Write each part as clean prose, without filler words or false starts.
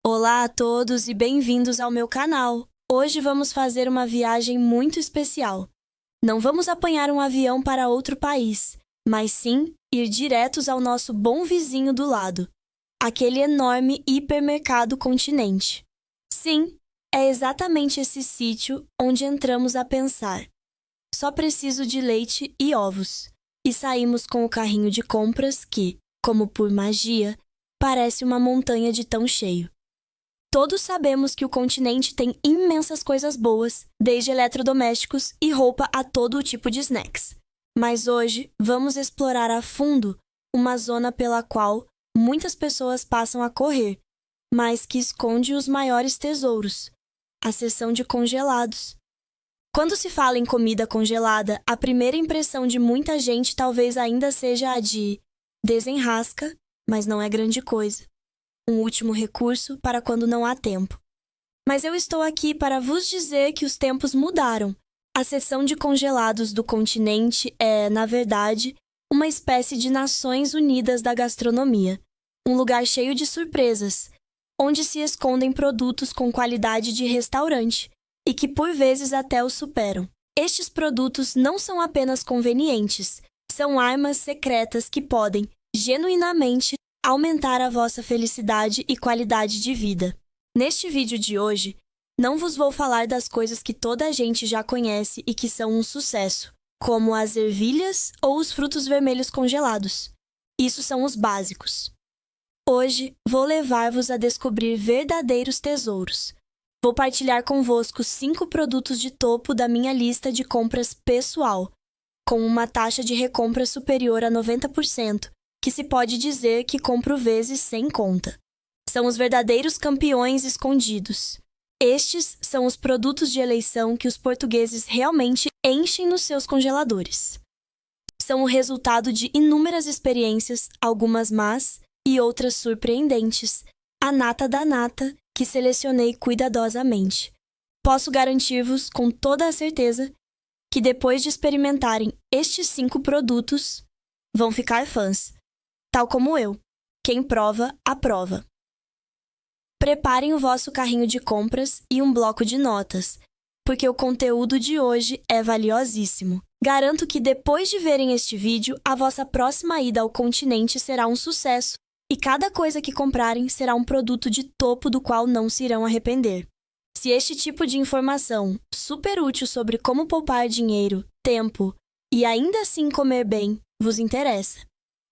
Olá a todos e bem-vindos ao meu canal. Hoje vamos fazer uma viagem muito especial. Não vamos apanhar um avião para outro país, mas sim ir diretos ao nosso bom vizinho do lado, aquele enorme hipermercado Continente. Sim, é exatamente esse sítio onde entramos a pensar. Só preciso de leite e ovos. E saímos com o carrinho de compras que, como por magia, parece uma montanha de tão cheio. Todos sabemos que o Continente tem imensas coisas boas, desde eletrodomésticos e roupa a todo o tipo de snacks. Mas hoje vamos explorar a fundo uma zona pela qual muitas pessoas passam a correr, mas que esconde os maiores tesouros, a seção de congelados. Quando se fala em comida congelada, a primeira impressão de muita gente talvez ainda seja a de desenrasca, mas não é grande coisa. Um último recurso para quando não há tempo. Mas eu estou aqui para vos dizer que os tempos mudaram. A seção de congelados do Continente é, na verdade, uma espécie de Nações Unidas da gastronomia. Um lugar cheio de surpresas, onde se escondem produtos com qualidade de restaurante e que por vezes até os superam. Estes produtos não são apenas convenientes, são armas secretas que podem, genuinamente, aumentar a vossa felicidade e qualidade de vida. Neste vídeo de hoje, não vos vou falar das coisas que toda a gente já conhece e que são um sucesso, como as ervilhas ou os frutos vermelhos congelados. Isso são os básicos. Hoje, vou levar-vos a descobrir verdadeiros tesouros. Vou partilhar convosco 5 produtos de topo da minha lista de compras pessoal, com uma taxa de recompra superior a 90%, que se pode dizer que compro vezes sem conta. São os verdadeiros campeões escondidos. Estes são os produtos de eleição que os portugueses realmente enchem nos seus congeladores. São o resultado de inúmeras experiências, algumas más e outras surpreendentes, a nata da nata que selecionei cuidadosamente. Posso garantir-vos com toda a certeza que depois de experimentarem estes 5 produtos, vão ficar fãs. Tal como eu. Quem prova, aprova. Preparem o vosso carrinho de compras e um bloco de notas, porque o conteúdo de hoje é valiosíssimo. Garanto que depois de verem este vídeo, a vossa próxima ida ao Continente será um sucesso e cada coisa que comprarem será um produto de topo do qual não se irão arrepender. Se este tipo de informação, super útil sobre como poupar dinheiro, tempo e ainda assim comer bem, vos interessa,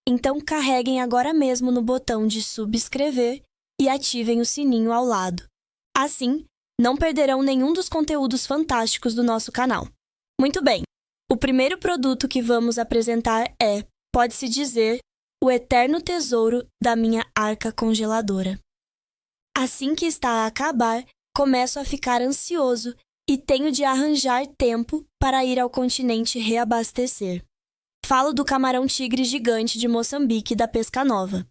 então carreguem agora mesmo no botão de subscrever e ativem o sininho ao lado. Assim, não perderão nenhum dos conteúdos fantásticos do nosso canal. Muito bem, o primeiro produto que vamos apresentar é, pode-se dizer, o eterno tesouro da minha arca congeladora. Assim que está a acabar, começo a ficar ansioso e tenho de arranjar tempo para ir ao Continente reabastecer. Falo do camarão tigre gigante de Moçambique da Pesca Nova.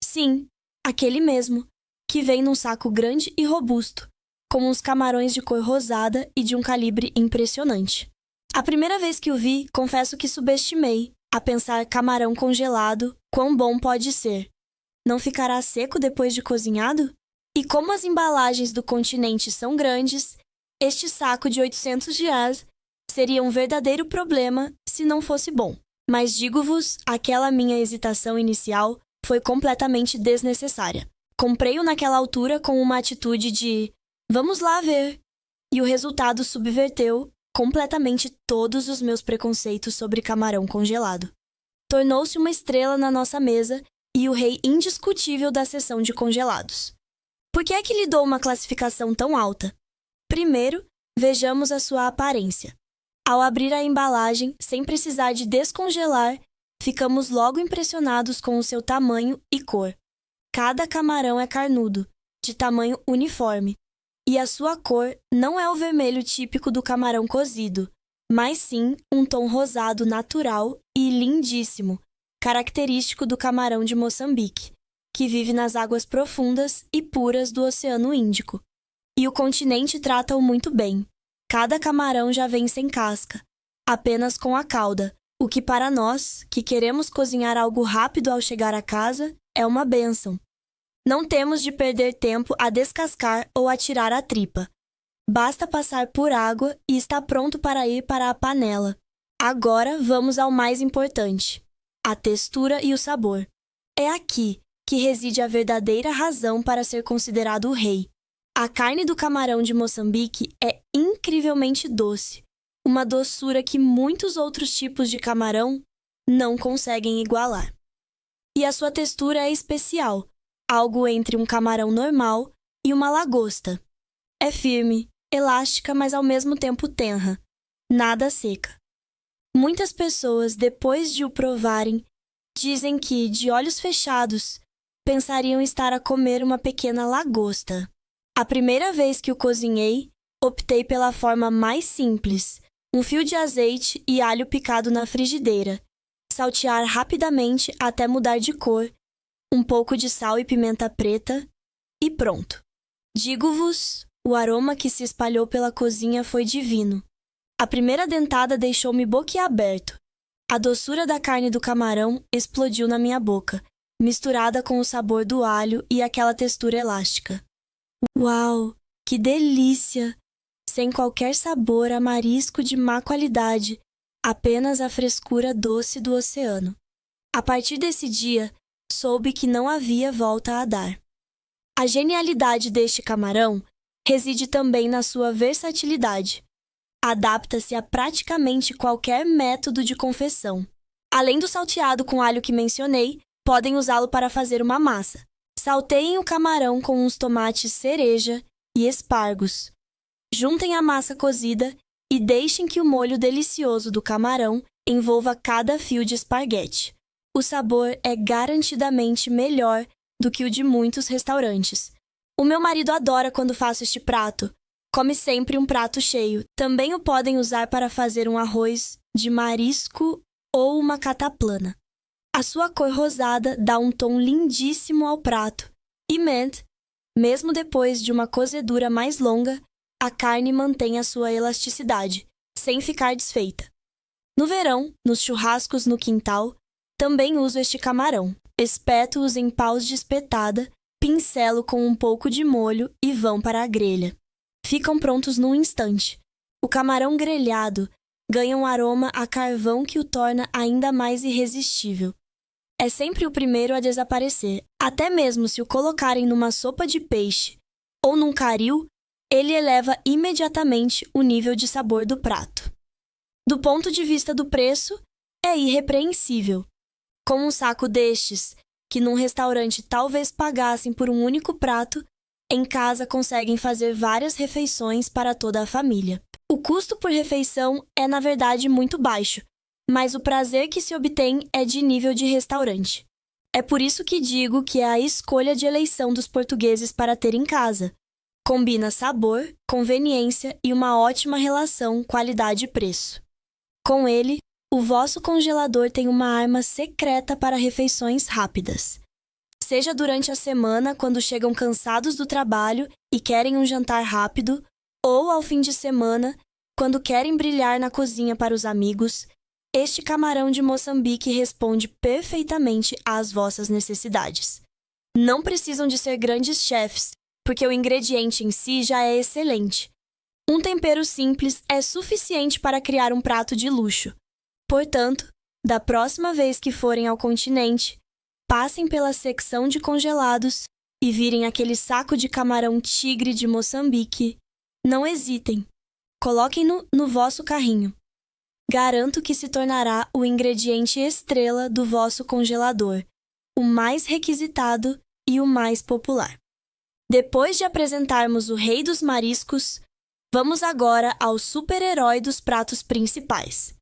Sim, aquele mesmo, que vem num saco grande e robusto, com uns camarões de cor rosada e de um calibre impressionante. A primeira vez que o vi, confesso que subestimei, a pensar camarão congelado, quão bom pode ser. Não ficará seco depois de cozinhado? E como as embalagens do Continente são grandes, este saco de 800 reais seria um verdadeiro problema se não fosse bom. Mas digo-vos, aquela minha hesitação inicial foi completamente desnecessária. Comprei-o naquela altura com uma atitude de vamos lá ver, e o resultado subverteu completamente todos os meus preconceitos sobre camarão congelado. Tornou-se uma estrela na nossa mesa e o rei indiscutível da seção de congelados. Por que é que lhe dou uma classificação tão alta? Primeiro, vejamos a sua aparência. Ao abrir a embalagem, sem precisar de descongelar, ficamos logo impressionados com o seu tamanho e cor. Cada camarão é carnudo, de tamanho uniforme, e a sua cor não é o vermelho típico do camarão cozido, mas sim um tom rosado natural e lindíssimo, característico do camarão de Moçambique, que vive nas águas profundas e puras do Oceano Índico. E o Continente trata-o muito bem. Cada camarão já vem sem casca, apenas com a cauda, o que para nós, que queremos cozinhar algo rápido ao chegar a casa, é uma bênção. Não temos de perder tempo a descascar ou a tirar a tripa. Basta passar por água e está pronto para ir para a panela. Agora vamos ao mais importante: a textura e o sabor. É aqui que reside a verdadeira razão para ser considerado o rei. A carne do camarão de Moçambique é incrivelmente doce, uma doçura que muitos outros tipos de camarão não conseguem igualar. E a sua textura é especial, algo entre um camarão normal e uma lagosta. É firme, elástica, mas ao mesmo tempo tenra, nada seca. Muitas pessoas, depois de o provarem, dizem que, de olhos fechados, pensariam estar a comer uma pequena lagosta. A primeira vez que o cozinhei, optei pela forma mais simples: um fio de azeite e alho picado na frigideira, saltear rapidamente até mudar de cor, um pouco de sal e pimenta preta, e pronto. Digo-vos, o aroma que se espalhou pela cozinha foi divino. A primeira dentada deixou-me boquiaberto. A doçura da carne do camarão explodiu na minha boca, misturada com o sabor do alho e aquela textura elástica. Uau, que delícia! Sem qualquer sabor a marisco de má qualidade, apenas a frescura doce do oceano. A partir desse dia, soube que não havia volta a dar. A genialidade deste camarão reside também na sua versatilidade. Adapta-se a praticamente qualquer método de confecção. Além do salteado com alho que mencionei, podem usá-lo para fazer uma massa. Salteiem o camarão com uns tomates cereja e espargos. Juntem a massa cozida e deixem que o molho delicioso do camarão envolva cada fio de esparguete. O sabor é garantidamente melhor do que o de muitos restaurantes. O meu marido adora quando faço este prato. Come sempre um prato cheio. Também o podem usar para fazer um arroz de marisco ou uma cataplana. A sua cor rosada dá um tom lindíssimo ao prato. E mesmo depois de uma cozedura mais longa, a carne mantém a sua elasticidade, sem ficar desfeita. No verão, nos churrascos no quintal, também uso este camarão. Espeto-os em paus de espetada, pincelo com um pouco de molho e vão para a grelha. Ficam prontos num instante. O camarão grelhado ganha um aroma a carvão que o torna ainda mais irresistível. É sempre o primeiro a desaparecer. Até mesmo se o colocarem numa sopa de peixe ou num caril, ele eleva imediatamente o nível de sabor do prato. Do ponto de vista do preço, é irrepreensível. Com um saco destes, que num restaurante talvez pagassem por um único prato, em casa conseguem fazer várias refeições para toda a família. O custo por refeição é, na verdade, muito baixo, mas o prazer que se obtém é de nível de restaurante. É por isso que digo que é a escolha de eleição dos portugueses para ter em casa. Combina sabor, conveniência e uma ótima relação qualidade-preço. Com ele, o vosso congelador tem uma arma secreta para refeições rápidas. Seja durante a semana, quando chegam cansados do trabalho e querem um jantar rápido, ou ao fim de semana, quando querem brilhar na cozinha para os amigos, este camarão de Moçambique responde perfeitamente às vossas necessidades. Não precisam de ser grandes chefes, porque o ingrediente em si já é excelente. Um tempero simples é suficiente para criar um prato de luxo. Portanto, da próxima vez que forem ao continente, passem pela secção de congelados e virem aquele saco de camarão tigre de Moçambique. Não hesitem. Coloquem-no no vosso carrinho. Garanto que se tornará o ingrediente estrela do vosso congelador, o mais requisitado e o mais popular. Depois de apresentarmos o rei dos mariscos, vamos agora ao super-herói dos pratos principais.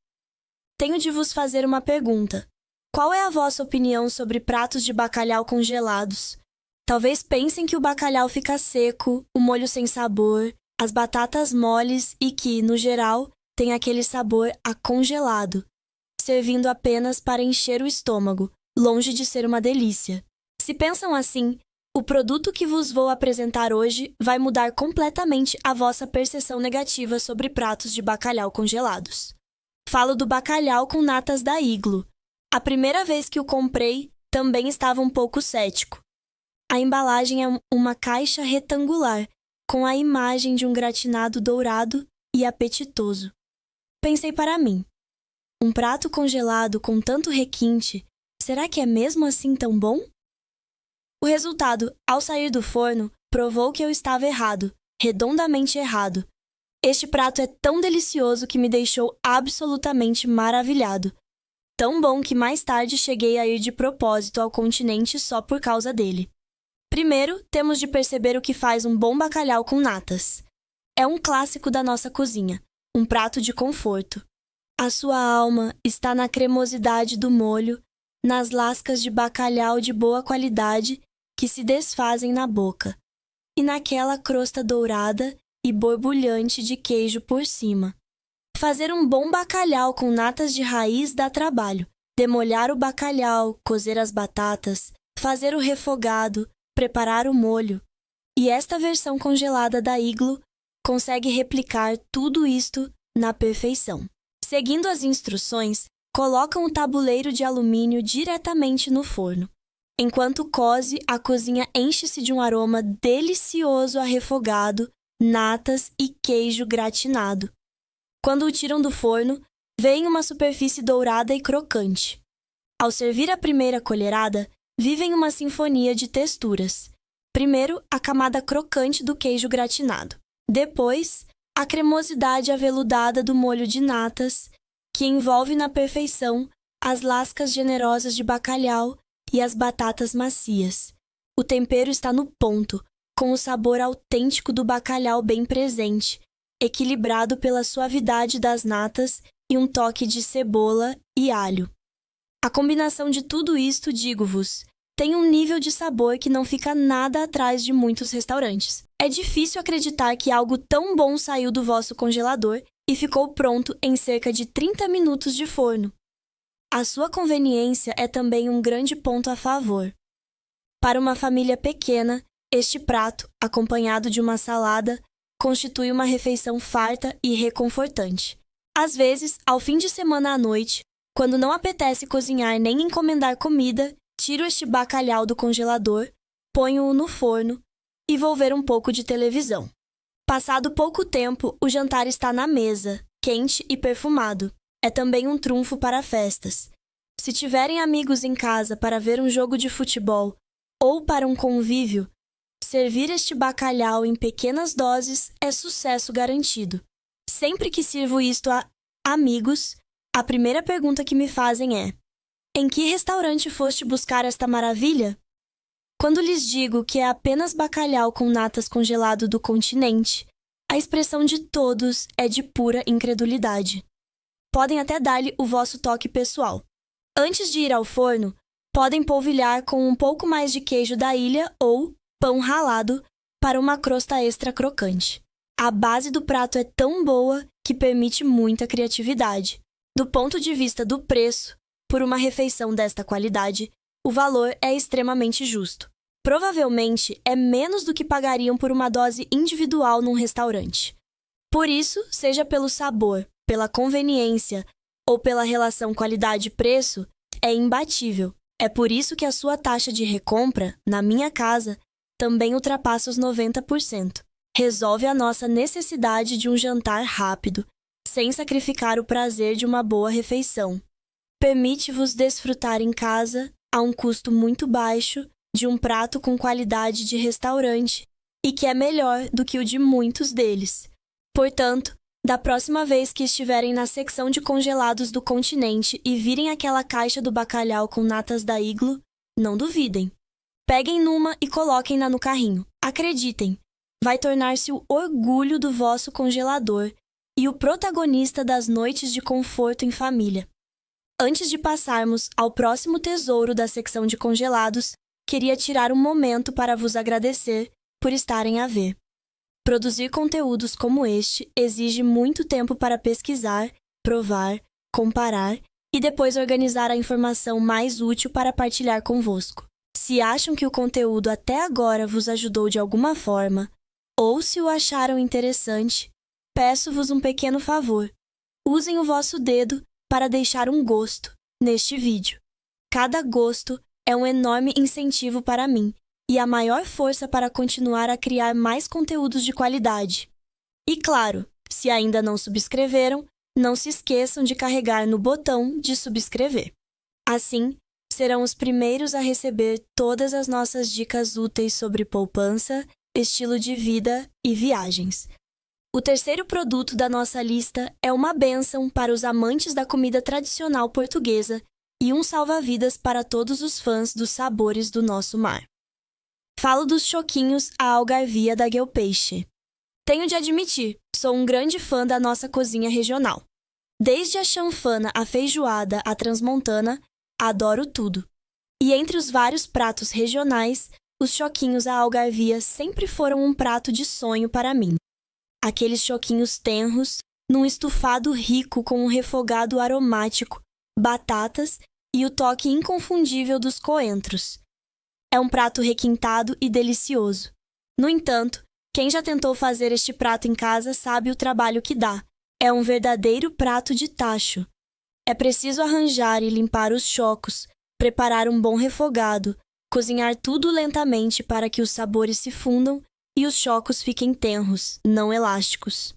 Tenho de vos fazer uma pergunta. Qual é a vossa opinião sobre pratos de bacalhau congelados? Talvez pensem que o bacalhau fica seco, o molho sem sabor, as batatas moles e que, no geral, tem aquele sabor acongelado, servindo apenas para encher o estômago, longe de ser uma delícia. Se pensam assim, o produto que vos vou apresentar hoje vai mudar completamente a vossa percepção negativa sobre pratos de bacalhau congelados. Falo do bacalhau com natas da Iglo. A primeira vez que o comprei, também estava um pouco cético. A embalagem é uma caixa retangular, com a imagem de um gratinado dourado e apetitoso. Pensei para mim, um prato congelado com tanto requinte, será que é mesmo assim tão bom? O resultado, ao sair do forno, provou que eu estava errado, redondamente errado. Este prato é tão delicioso que me deixou absolutamente maravilhado. Tão bom que mais tarde cheguei a ir de propósito ao continente só por causa dele. Primeiro, temos de perceber o que faz um bom bacalhau com natas. É um clássico da nossa cozinha, um prato de conforto. A sua alma está na cremosidade do molho, nas lascas de bacalhau de boa qualidade que se desfazem na boca, e naquela crosta dourada e borbulhante de queijo por cima. Fazer um bom bacalhau com natas de raiz dá trabalho. Demolhar o bacalhau, cozer as batatas, fazer o refogado, preparar o molho. E esta versão congelada da Iglo consegue replicar tudo isto na perfeição. Seguindo as instruções, colocam o tabuleiro de alumínio diretamente no forno. Enquanto coze, a cozinha enche-se de um aroma delicioso a refogado, natas e queijo gratinado. Quando o tiram do forno, vem uma superfície dourada e crocante. Ao servir a primeira colherada, vivem uma sinfonia de texturas. Primeiro, a camada crocante do queijo gratinado. Depois, a cremosidade aveludada do molho de natas, que envolve na perfeição as lascas generosas de bacalhau e as batatas macias. O tempero está no ponto, com o sabor autêntico do bacalhau bem presente, equilibrado pela suavidade das natas e um toque de cebola e alho. A combinação de tudo isto, digo-vos, tem um nível de sabor que não fica nada atrás de muitos restaurantes. É difícil acreditar que algo tão bom saiu do vosso congelador e ficou pronto em cerca de 30 minutos de forno. A sua conveniência é também um grande ponto a favor. Para uma família pequena, este prato, acompanhado de uma salada, constitui uma refeição farta e reconfortante. Às vezes, ao fim de semana à noite, quando não apetece cozinhar nem encomendar comida, tiro este bacalhau do congelador, ponho-o no forno e vou ver um pouco de televisão. Passado pouco tempo, o jantar está na mesa, quente e perfumado. É também um trunfo para festas. Se tiverem amigos em casa para ver um jogo de futebol ou para um convívio, servir este bacalhau em pequenas doses é sucesso garantido. Sempre que sirvo isto a amigos, a primeira pergunta que me fazem é: em que restaurante foste buscar esta maravilha? Quando lhes digo que é apenas bacalhau com natas congelado do continente, a expressão de todos é de pura incredulidade. Podem até dar-lhe o vosso toque pessoal. Antes de ir ao forno, podem polvilhar com um pouco mais de queijo da ilha ou pão ralado para uma crosta extra crocante. A base do prato é tão boa que permite muita criatividade. Do ponto de vista do preço, por uma refeição desta qualidade, o valor é extremamente justo. Provavelmente é menos do que pagariam por uma dose individual num restaurante. Por isso, seja pelo sabor, pela conveniência ou pela relação qualidade-preço, é imbatível. É por isso que a sua taxa de recompra, na minha casa, também ultrapassa os 90%. Resolve a nossa necessidade de um jantar rápido, sem sacrificar o prazer de uma boa refeição. Permite-vos desfrutar em casa, a um custo muito baixo, de um prato com qualidade de restaurante e que é melhor do que o de muitos deles. Portanto, da próxima vez que estiverem na secção de congelados do continente e virem aquela caixa do bacalhau com natas da Iglo, não duvidem. Peguem numa e coloquem-na no carrinho. Acreditem, vai tornar-se o orgulho do vosso congelador e o protagonista das noites de conforto em família. Antes de passarmos ao próximo tesouro da secção de congelados, queria tirar um momento para vos agradecer por estarem a ver. Produzir conteúdos como este exige muito tempo para pesquisar, provar, comparar e depois organizar a informação mais útil para partilhar convosco. Se acham que o conteúdo até agora vos ajudou de alguma forma, ou se o acharam interessante, peço-vos um pequeno favor. Usem o vosso dedo para deixar um gosto neste vídeo. Cada gosto é um enorme incentivo para mim e a maior força para continuar a criar mais conteúdos de qualidade. E claro, se ainda não subscreveram, não se esqueçam de carregar no botão de subscrever. Assim, serão os primeiros a receber todas as nossas dicas úteis sobre poupança, estilo de vida e viagens. O terceiro produto da nossa lista é uma bênção para os amantes da comida tradicional portuguesa e um salva-vidas para todos os fãs dos sabores do nosso mar. Falo dos choquinhos à algarvia da Guelpeixe. Tenho de admitir, sou um grande fã da nossa cozinha regional. Desde a chanfana à feijoada à transmontana, adoro tudo. E entre os vários pratos regionais, os choquinhos à algarvia sempre foram um prato de sonho para mim. Aqueles choquinhos tenros, num estufado rico com um refogado aromático, batatas e o toque inconfundível dos coentros. É um prato requintado e delicioso. No entanto, quem já tentou fazer este prato em casa sabe o trabalho que dá. É um verdadeiro prato de tacho. É preciso arranjar e limpar os chocos, preparar um bom refogado, cozinhar tudo lentamente para que os sabores se fundam e os chocos fiquem tenros, não elásticos.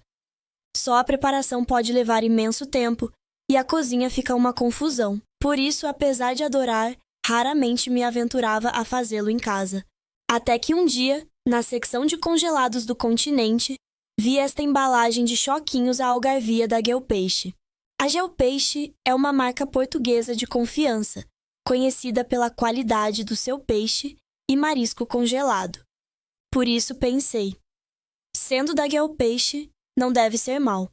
Só a preparação pode levar imenso tempo e a cozinha fica uma confusão. Por isso, apesar de adorar, raramente me aventurava a fazê-lo em casa. Até que um dia, na secção de congelados do Continente, vi esta embalagem de choquinhos à algarvia da Guelpeixe. A Guelpeixe é uma marca portuguesa de confiança, conhecida pela qualidade do seu peixe e marisco congelado. Por isso pensei, sendo da Guelpeixe, não deve ser mal.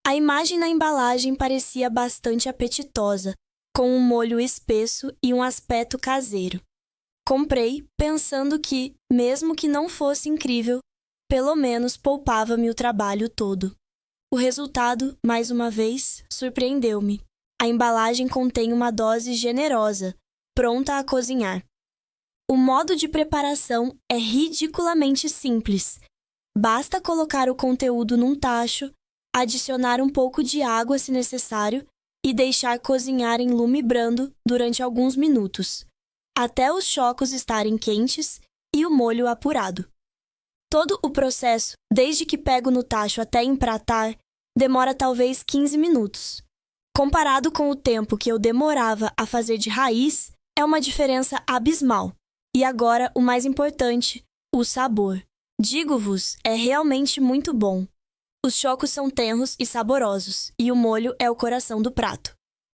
A imagem na embalagem parecia bastante apetitosa, com um molho espesso e um aspecto caseiro. Comprei pensando que, mesmo que não fosse incrível, pelo menos poupava-me o trabalho todo. O resultado, mais uma vez, surpreendeu-me. A embalagem contém uma dose generosa, pronta a cozinhar. O modo de preparação é ridiculamente simples. Basta colocar o conteúdo num tacho, adicionar um pouco de água se necessário e deixar cozinhar em lume brando durante alguns minutos, até os chocos estarem quentes e o molho apurado. Todo o processo, desde que pego no tacho até empratar, demora talvez 15 minutos. Comparado com o tempo que eu demorava a fazer de raiz, é uma diferença abismal. E agora, o mais importante, o sabor. Digo-vos, é realmente muito bom. Os chocos são tenros e saborosos, e o molho é o coração do prato.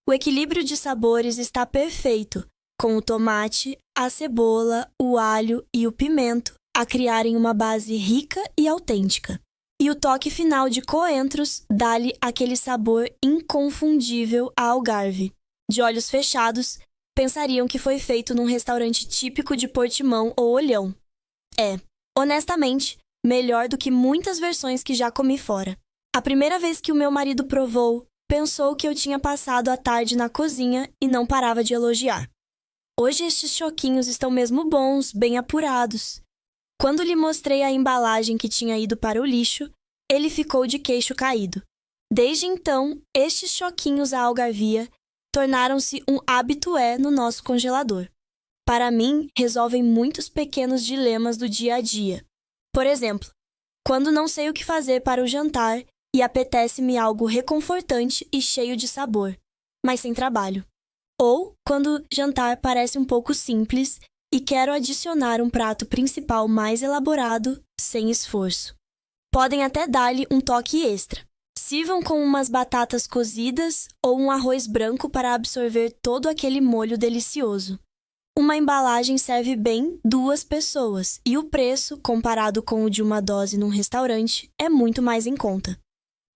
O equilíbrio de sabores está perfeito, com o tomate, a cebola, o alho e o pimento a criarem uma base rica e autêntica. E o toque final de coentros dá-lhe aquele sabor inconfundível à algarve. De olhos fechados, pensariam que foi feito num restaurante típico de Portimão ou Olhão. É, honestamente, melhor do que muitas versões que já comi fora. A primeira vez que o meu marido provou, pensou que eu tinha passado a tarde na cozinha e não parava de elogiar. Hoje estes choquinhos estão mesmo bons, bem apurados. Quando lhe mostrei a embalagem que tinha ido para o lixo, ele ficou de queixo caído. Desde então, estes choquinhos à algarvia tornaram-se um habitué no nosso congelador. Para mim, resolvem muitos pequenos dilemas do dia a dia. Por exemplo, quando não sei o que fazer para o jantar e apetece-me algo reconfortante e cheio de sabor, mas sem trabalho. Ou quando jantar parece um pouco simples e quero adicionar um prato principal mais elaborado, sem esforço. Podem até dar-lhe um toque extra. Sirvam com umas batatas cozidas ou um arroz branco para absorver todo aquele molho delicioso. Uma embalagem serve bem 2 pessoas e o preço, comparado com o de uma dose num restaurante, é muito mais em conta.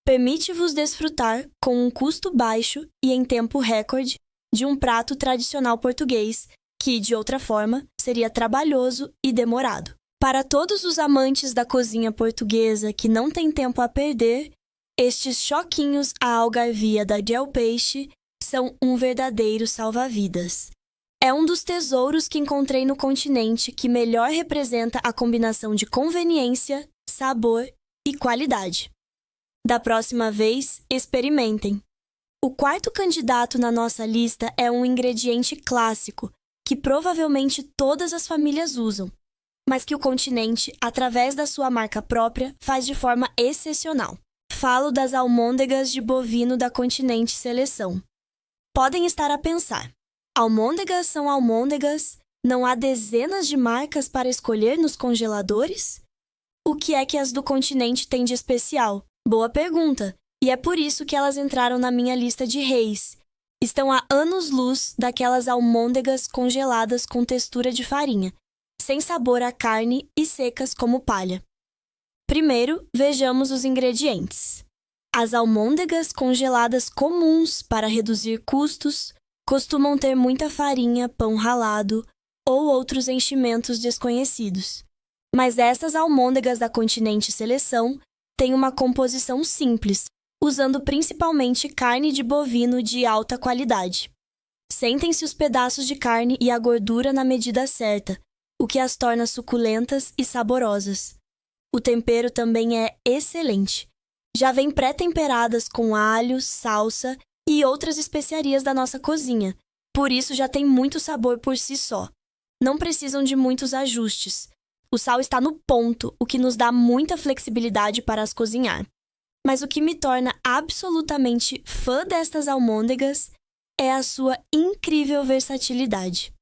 Permite-vos desfrutar, com um custo baixo e em tempo recorde, de um prato tradicional português que, de outra forma, seria trabalhoso e demorado. Para todos os amantes da cozinha portuguesa que não têm tempo a perder, estes choquinhos à algarvia da Guelpeixe são um verdadeiro salva-vidas. É um dos tesouros que encontrei no continente que melhor representa a combinação de conveniência, sabor e qualidade. Da próxima vez, experimentem. O quarto candidato na nossa lista é um ingrediente clássico, que provavelmente todas as famílias usam, mas que o continente, através da sua marca própria, faz de forma excepcional. Falo das almôndegas de bovino da Continente Seleção. Podem estar a pensar, almôndegas são almôndegas, não há dezenas de marcas para escolher nos congeladores? O que é que as do Continente têm de especial? Boa pergunta, e é por isso que elas entraram na minha lista de reis. Estão a anos-luz daquelas almôndegas congeladas com textura de farinha, sem sabor à carne e secas como palha. Primeiro, vejamos os ingredientes. As almôndegas congeladas comuns para reduzir custos costumam ter muita farinha, pão ralado ou outros enchimentos desconhecidos. Mas essas almôndegas da Continente Seleção têm uma composição simples, usando principalmente carne de bovino de alta qualidade. Sentem-se os pedaços de carne e a gordura na medida certa, o que as torna suculentas e saborosas. O tempero também é excelente. Já vem pré-temperadas com alho, salsa e outras especiarias da nossa cozinha, por isso já tem muito sabor por si só. Não precisam de muitos ajustes. O sal está no ponto, o que nos dá muita flexibilidade para as cozinhar. Mas o que me torna absolutamente fã destas almôndegas é a sua incrível versatilidade.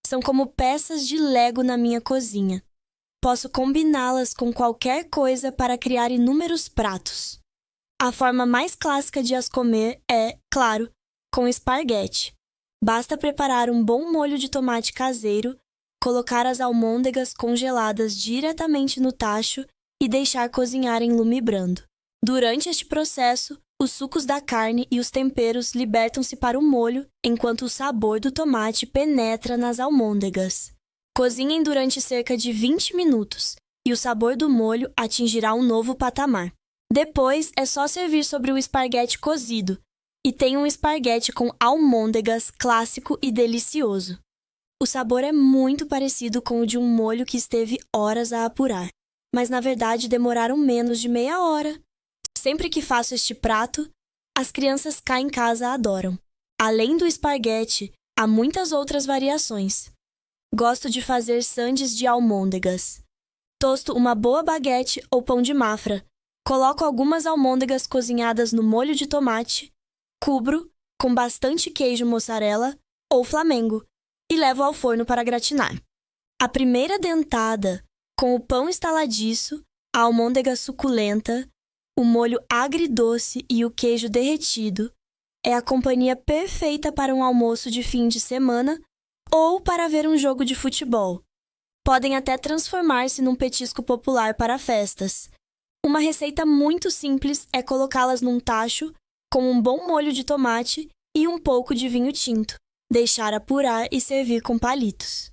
São como peças de Lego na minha cozinha. Posso combiná-las com qualquer coisa para criar inúmeros pratos. A forma mais clássica de as comer é, claro, com esparguete. Basta preparar um bom molho de tomate caseiro, colocar as almôndegas congeladas diretamente no tacho e deixar cozinhar em lume brando. Durante este processo, os sucos da carne e os temperos libertam-se para o molho, enquanto o sabor do tomate penetra nas almôndegas. Cozinhem durante cerca de 20 minutos e o sabor do molho atingirá um novo patamar. Depois, é só servir sobre o esparguete cozido e tem um esparguete com almôndegas clássico e delicioso. O sabor é muito parecido com o de um molho que esteve horas a apurar, mas na verdade demoraram menos de meia hora. Sempre que faço este prato, as crianças cá em casa adoram. Além do esparguete, há muitas outras variações. Gosto de fazer sandes de almôndegas. Tosto uma boa baguete ou pão de mafra. Coloco algumas almôndegas cozinhadas no molho de tomate, cubro com bastante queijo mozzarella ou flamengo e levo ao forno para gratinar. A primeira dentada, com o pão estaladiço, a almôndega suculenta, o molho agridoce e o queijo derretido, é a companhia perfeita para um almoço de fim de semana ou para ver um jogo de futebol. Podem até transformar-se num petisco popular para festas. Uma receita muito simples é colocá-las num tacho com um bom molho de tomate e um pouco de vinho tinto, deixar apurar e servir com palitos.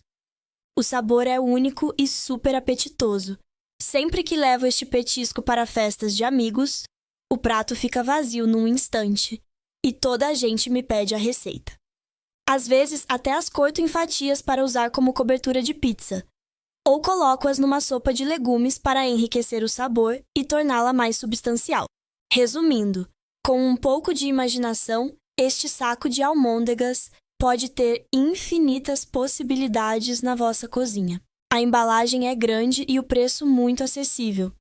O sabor é único e super apetitoso. Sempre que levo este petisco para festas de amigos, o prato fica vazio num instante e toda a gente me pede a receita. Às vezes, até as corto em fatias para usar como cobertura de pizza, ou coloco-as numa sopa de legumes para enriquecer o sabor e torná-la mais substancial. Resumindo, com um pouco de imaginação, este saco de almôndegas pode ter infinitas possibilidades na vossa cozinha. A embalagem é grande e o preço muito acessível.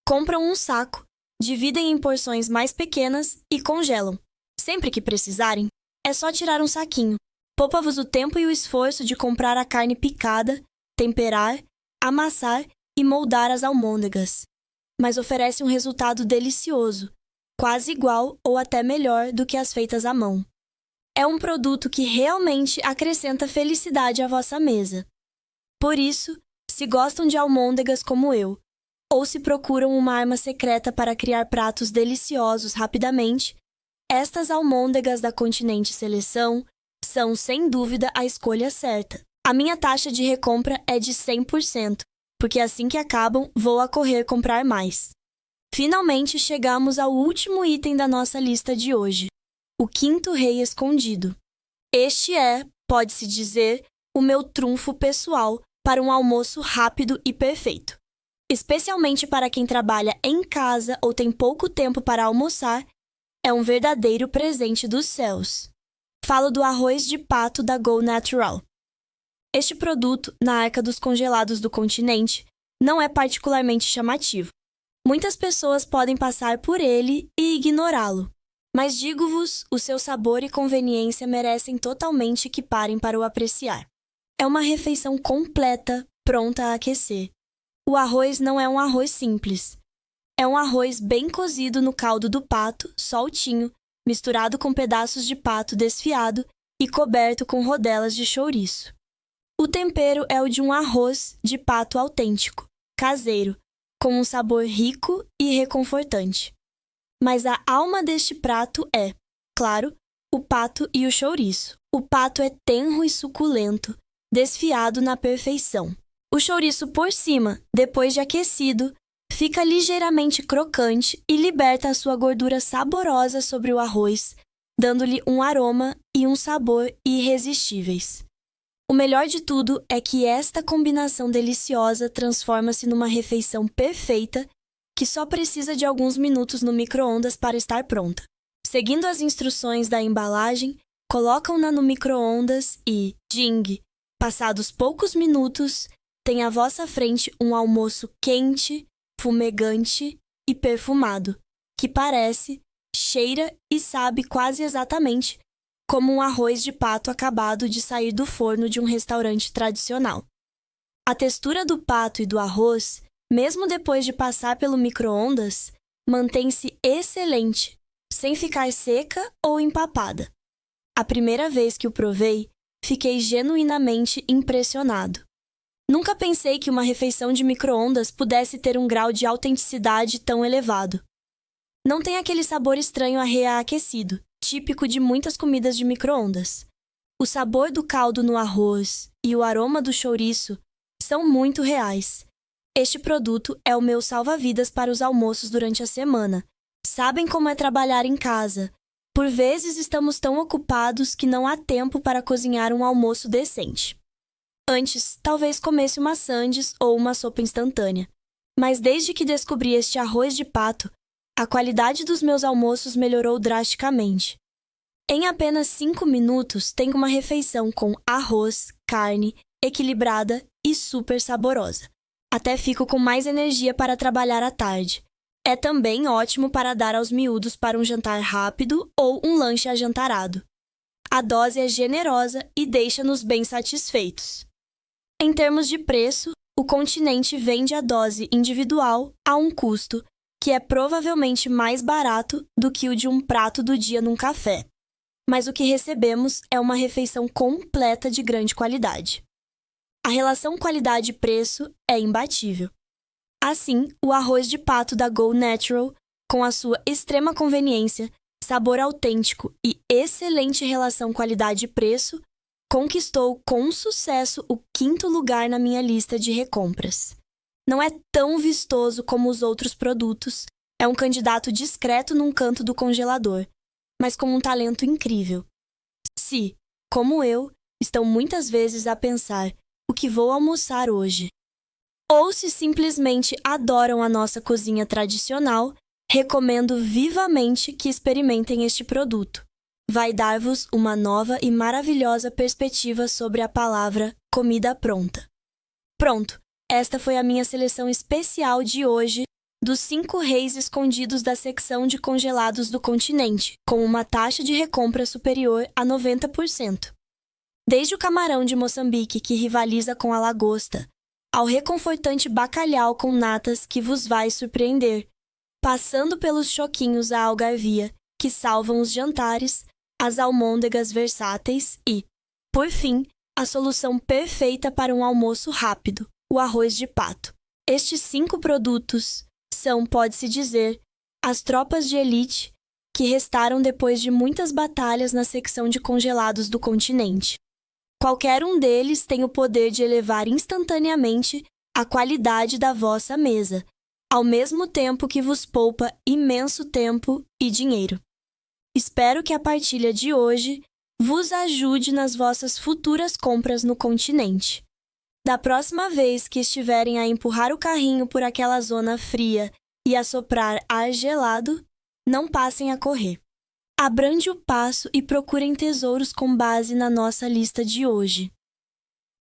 Compram um saco, dividem em porções mais pequenas e congelam. Sempre que precisarem, é só tirar um saquinho. Poupa-vos o tempo e o esforço de comprar a carne picada, temperar, amassar e moldar as almôndegas. Mas oferece um resultado delicioso, quase igual ou até melhor do que as feitas à mão. É um produto que realmente acrescenta felicidade à vossa mesa. Por isso, se gostam de almôndegas como eu, ou se procuram uma arma secreta para criar pratos deliciosos rapidamente, estas almôndegas da Continente Seleção são, sem dúvida, a escolha certa. A minha taxa de recompra é de 100%, porque assim que acabam, vou a correr comprar mais. Finalmente chegamos ao último item da nossa lista de hoje, o quinto rei escondido. Este é, pode-se dizer, o meu trunfo pessoal para um almoço rápido e perfeito. Especialmente para quem trabalha em casa ou tem pouco tempo para almoçar, é um verdadeiro presente dos céus. Falo do arroz de pato da Go Natural. Este produto, na arca dos congelados do continente, não é particularmente chamativo. Muitas pessoas podem passar por ele e ignorá-lo. Mas digo-vos, o seu sabor e conveniência merecem totalmente que parem para o apreciar. É uma refeição completa, pronta a aquecer. O arroz não é um arroz simples. É um arroz bem cozido no caldo do pato, soltinho, misturado com pedaços de pato desfiado e coberto com rodelas de chouriço. O tempero é o de um arroz de pato autêntico, caseiro, com um sabor rico e reconfortante. Mas a alma deste prato é, claro, o pato e o chouriço. O pato é tenro e suculento, desfiado na perfeição. O chouriço por cima, depois de aquecido, fica ligeiramente crocante e liberta a sua gordura saborosa sobre o arroz, dando-lhe um aroma e um sabor irresistíveis. O melhor de tudo é que esta combinação deliciosa transforma-se numa refeição perfeita que só precisa de alguns minutos no micro-ondas para estar pronta. Seguindo as instruções da embalagem, colocam-na no micro-ondas e, ding, passados poucos minutos, tem à vossa frente um almoço quente, fumegante e perfumado, que parece, cheira e sabe quase exatamente como um arroz de pato acabado de sair do forno de um restaurante tradicional. A textura do pato e do arroz, mesmo depois de passar pelo micro-ondas, mantém-se excelente, sem ficar seca ou empapada. A primeira vez que o provei, fiquei genuinamente impressionado. Nunca pensei que uma refeição de micro-ondas pudesse ter um grau de autenticidade tão elevado. Não tem aquele sabor estranho a reaquecido, típico de muitas comidas de micro-ondas. O sabor do caldo no arroz e o aroma do chouriço são muito reais. Este produto é o meu salva-vidas para os almoços durante a semana. Sabem como é trabalhar em casa. Por vezes estamos tão ocupados que não há tempo para cozinhar um almoço decente. Antes, talvez comesse uma sandes ou uma sopa instantânea. Mas desde que descobri este arroz de pato, a qualidade dos meus almoços melhorou drasticamente. Em apenas 5 minutos, tenho uma refeição com arroz, carne, equilibrada e super saborosa. Até fico com mais energia para trabalhar à tarde. É também ótimo para dar aos miúdos para um jantar rápido ou um lanche ajantarado. A dose é generosa e deixa-nos bem satisfeitos. Em termos de preço, o Continente vende a dose individual a um custo que é provavelmente mais barato do que o de um prato do dia num café. Mas o que recebemos é uma refeição completa de grande qualidade. A relação qualidade-preço é imbatível. Assim, o arroz de pato da Go Natural, com a sua extrema conveniência, sabor autêntico e excelente relação qualidade-preço, conquistou com sucesso o 5º lugar na minha lista de recompras. Não é tão vistoso como os outros produtos, é um candidato discreto num canto do congelador, mas com um talento incrível. Se, como eu, estão muitas vezes a pensar o que vou almoçar hoje, ou se simplesmente adoram a nossa cozinha tradicional, recomendo vivamente que experimentem este produto. Vai dar-vos uma nova e maravilhosa perspectiva sobre a palavra comida pronta. Pronto, esta foi a minha seleção especial de hoje dos 5 reis escondidos da secção de congelados do Continente, com uma taxa de recompra superior a 90%. Desde o camarão de Moçambique, que rivaliza com a lagosta, ao reconfortante bacalhau com natas que vos vai surpreender, passando pelos choquinhos à algarvia, que salvam os jantares, as almôndegas versáteis e, por fim, a solução perfeita para um almoço rápido, o arroz de pato. Estes 5 produtos são, pode-se dizer, as tropas de elite que restaram depois de muitas batalhas na secção de congelados do Continente. Qualquer um deles tem o poder de elevar instantaneamente a qualidade da vossa mesa, ao mesmo tempo que vos poupa imenso tempo e dinheiro. Espero que a partilha de hoje vos ajude nas vossas futuras compras no Continente. Da próxima vez que estiverem a empurrar o carrinho por aquela zona fria e a soprar ar gelado, não passem a correr. Abrande o passo e procurem tesouros com base na nossa lista de hoje.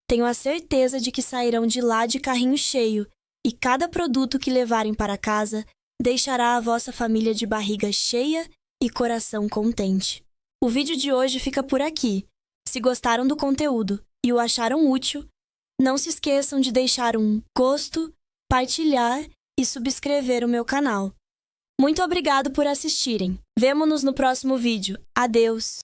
Tenho a certeza de que sairão de lá de carrinho cheio e cada produto que levarem para casa deixará a vossa família de barriga cheia e coração contente. O vídeo de hoje fica por aqui. Se gostaram do conteúdo e o acharam útil, não se esqueçam de deixar um gosto, partilhar e subscrever o meu canal. Muito obrigado por assistirem. Vemo-nos no próximo vídeo. Adeus!